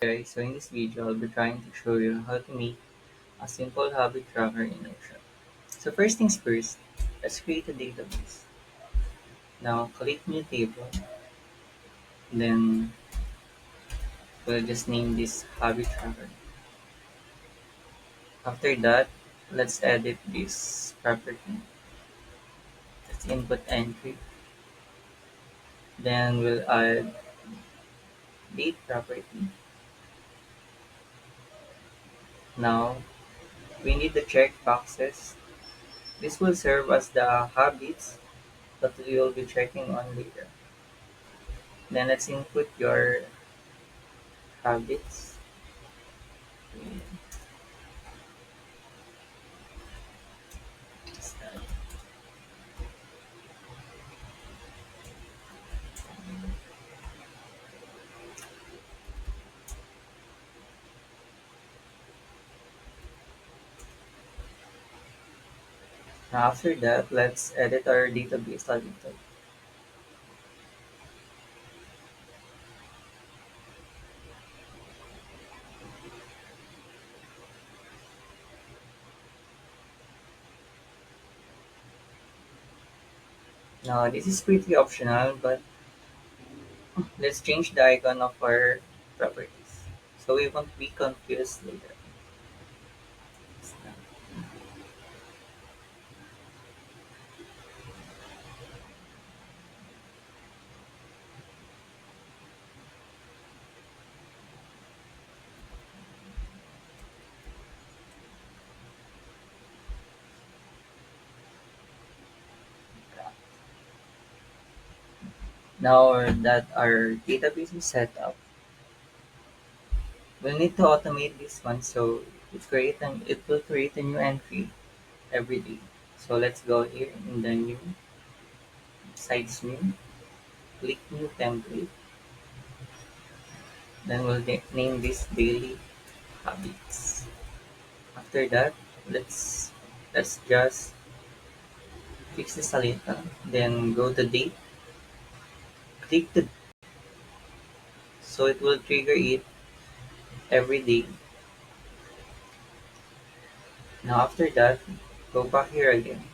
Okay, so in this video, I'll be trying to show you how to make a simple habit tracker in Notion. So first things first, let's create a database. Now click new table, then we'll just name this habit tracker. After that, let's edit this property. Let's input entry. Then we'll add date property. Now we need the check boxes. This will serve as the habits that we will be checking on later. Then let's input your habits. After that, let's edit our database a little. Now, this is pretty optional, but let's change the icon of our properties so we won't be confused later. Now that our database is set up, we'll need to automate this one so it will create a new entry every day. So let's go here in the new sites new, click new template, then we'll name this daily habits. After that, let's let's just fix this a little. Then go to date, click the so it will trigger it every day. Now after that, go back here again.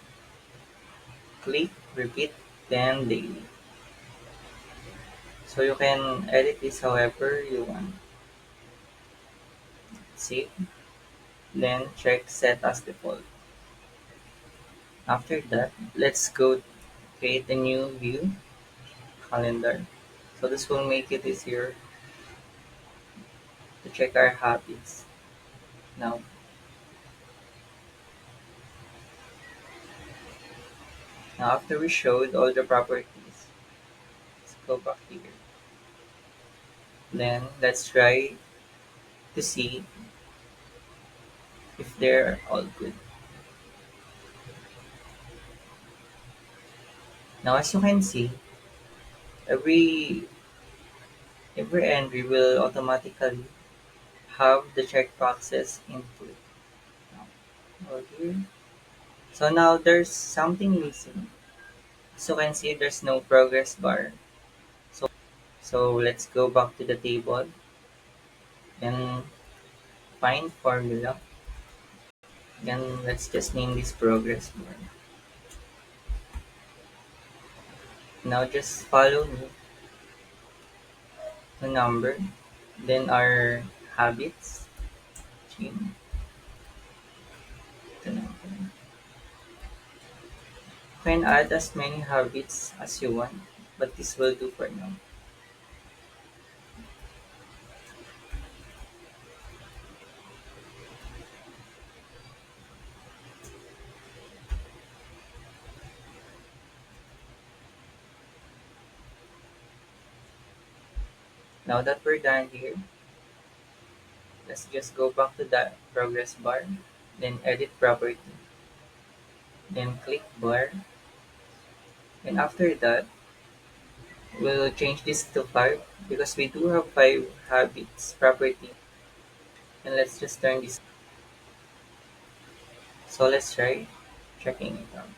Click repeat then daily. So you can edit this however you want. Save, then check set as default. After that, let's go create a new view calendar. So this will make it easier to check our habits. Now Now after we showed all the properties, let's go back here. Then let's try to see if they're all good. Now as you can see, every every entry will automatically have the checkboxes input. Now go here. So now there's something missing. As you can see, there's no progress bar. So let's go back to the table and find formula. Then let's just name this progress bar. Now just follow me the number, then our habits, change the number. You can add as many habits as you want, but this will do for now. Now that we're done here, let's just go back to the progress bar, then edit property, then click bar, and after that, we'll change this to 5 because we do have 5 habits property, and let's just turn this. So let's try checking it out.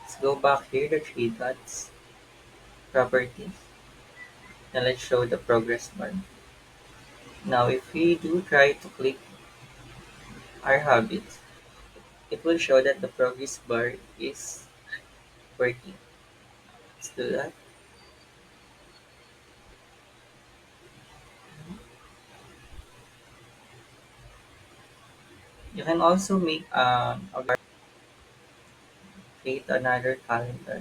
Let's go back here, the 3 dots, properties, and let's show the progress bar. Now, if we do try to click our habits, it will show that the progress bar is working. Let's do that. You can also make create another calendar,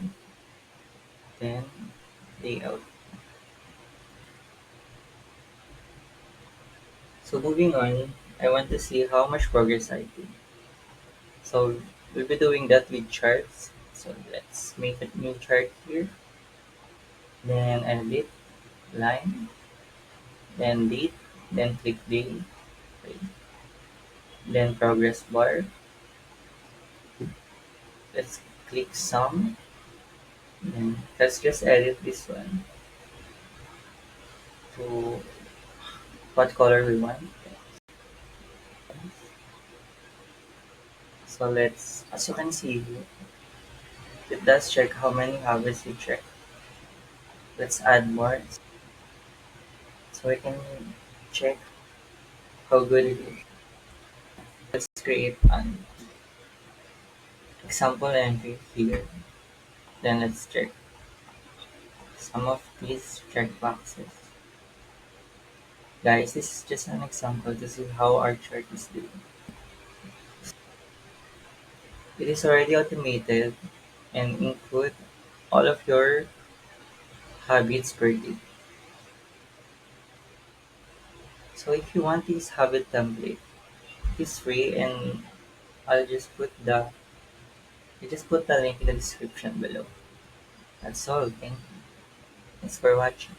then layout. So moving on, I want to see how much progress I did. So we'll be doing that with charts. So let's make a new chart here. Then edit, line, then date, then click day, okay. Then progress bar. Let's click sum. Then let's just edit this one to what color we want. So let's, as you can see, it does check how many habits you check. Let's add more so we can check how good it is. Let's create an example entry here. Then let's check some of these checkboxes. Guys, this is just an example to see how our chart is doing. It is already automated and include all of your habits per day. So if you want this habit template, it is free and I'll just put the you just put the link in the description below. That's all. Thank you. Thanks for watching.